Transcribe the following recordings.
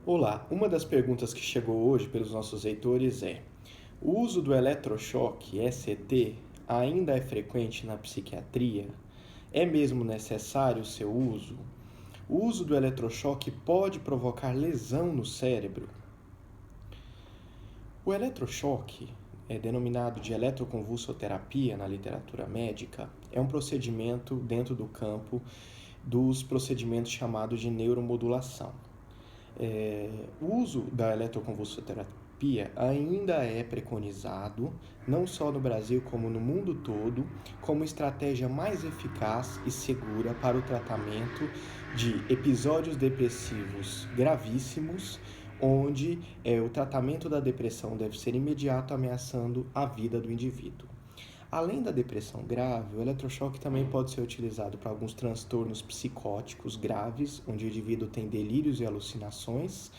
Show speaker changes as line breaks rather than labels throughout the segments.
Olá, uma das perguntas que chegou hoje pelos nossos leitores é: o uso do eletrochoque ECT ainda é frequente na psiquiatria? É mesmo necessário o seu uso? O uso do eletrochoque pode provocar lesão no cérebro? O eletrochoque, denominado de eletroconvulsoterapia na literatura médica, é um procedimento dentro do campo dos procedimentos chamados de neuromodulação. O uso da eletroconvulsoterapia ainda é preconizado, não só no Brasil como no mundo todo, como estratégia mais eficaz e segura para o tratamento de episódios depressivos gravíssimos, onde o tratamento da depressão deve ser imediato, ameaçando a vida do indivíduo. Além da depressão grave, o eletrochoque também pode ser utilizado para alguns transtornos psicóticos graves, onde o indivíduo tem delírios e alucinações,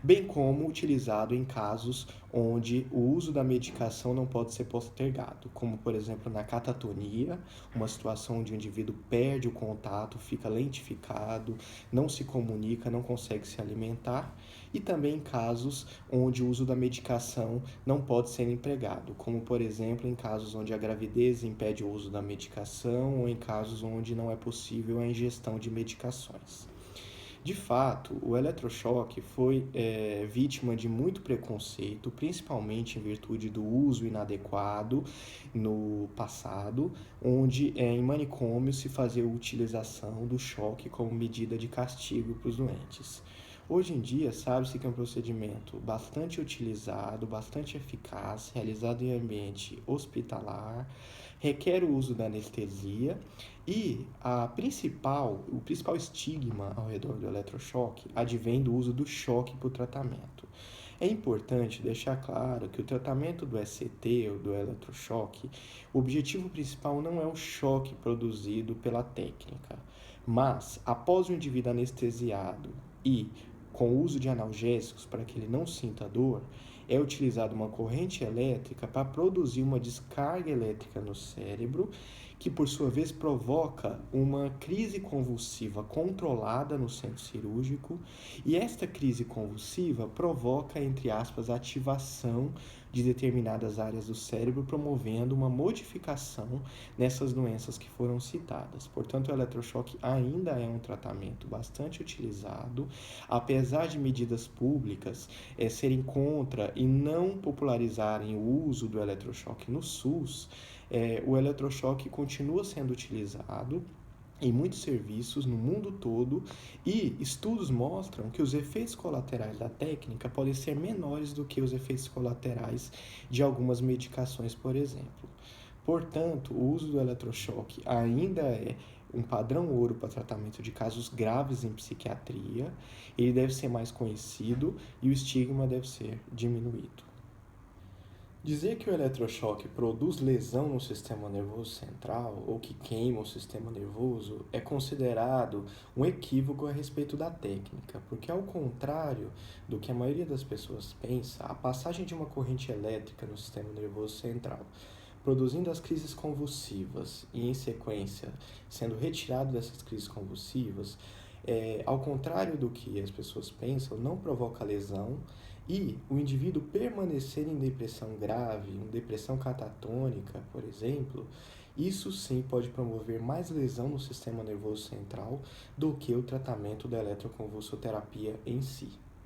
bem como utilizado em casos onde o uso da medicação não pode ser postergado, como por exemplo na catatonia, uma situação onde o indivíduo perde o contato, fica lentificado, não se comunica, não consegue se alimentar, e também em casos onde o uso da medicação não pode ser empregado, como por exemplo em casos onde a gravidez impede o uso da medicação ou em casos onde não é possível a ingestão de medicações. De fato, o eletrochoque foi vítima de muito preconceito, principalmente em virtude do uso inadequado no passado, onde em manicômio se fazia a utilização do choque como medida de castigo para os doentes. Hoje em dia, sabe-se que é um procedimento bastante utilizado, bastante eficaz, realizado em ambiente hospitalar, requer o uso da anestesia e o principal estigma ao redor do eletrochoque advém do uso do choque para o tratamento. É importante deixar claro que o tratamento do ECT ou do eletrochoque, o objetivo principal não é o choque produzido pela técnica, mas após o indivíduo anestesiado e com o uso de analgésicos para que ele não sinta dor, é utilizada uma corrente elétrica para produzir uma descarga elétrica no cérebro, que por sua vez provoca uma crise convulsiva controlada no centro cirúrgico, e esta crise convulsiva provoca, entre aspas, a ativação de determinadas áreas do cérebro, promovendo uma modificação nessas doenças que foram citadas. Portanto, o eletrochoque ainda é um tratamento bastante utilizado, apesar de medidas públicas serem contra e não popularizarem o uso do eletrochoque no SUS. O eletrochoque continua sendo utilizado em muitos serviços no mundo todo, e estudos mostram que os efeitos colaterais da técnica podem ser menores do que os efeitos colaterais de algumas medicações, por exemplo. Portanto, o uso do eletrochoque ainda é um padrão ouro para tratamento de casos graves em psiquiatria. Ele deve ser mais conhecido e o estigma deve ser diminuído. Dizer que o eletrochoque produz lesão no sistema nervoso central ou que queima o sistema nervoso é considerado um equívoco a respeito da técnica, porque ao contrário do que a maioria das pessoas pensa, a passagem de uma corrente elétrica no sistema nervoso central, produzindo as crises convulsivas e em sequência sendo retirado dessas crises convulsivas, ao contrário do que as pessoas pensam, não provoca lesão, e o indivíduo permanecer em depressão grave, em depressão catatônica, por exemplo, isso sim pode promover mais lesão no sistema nervoso central do que o tratamento da eletroconvulsoterapia em si.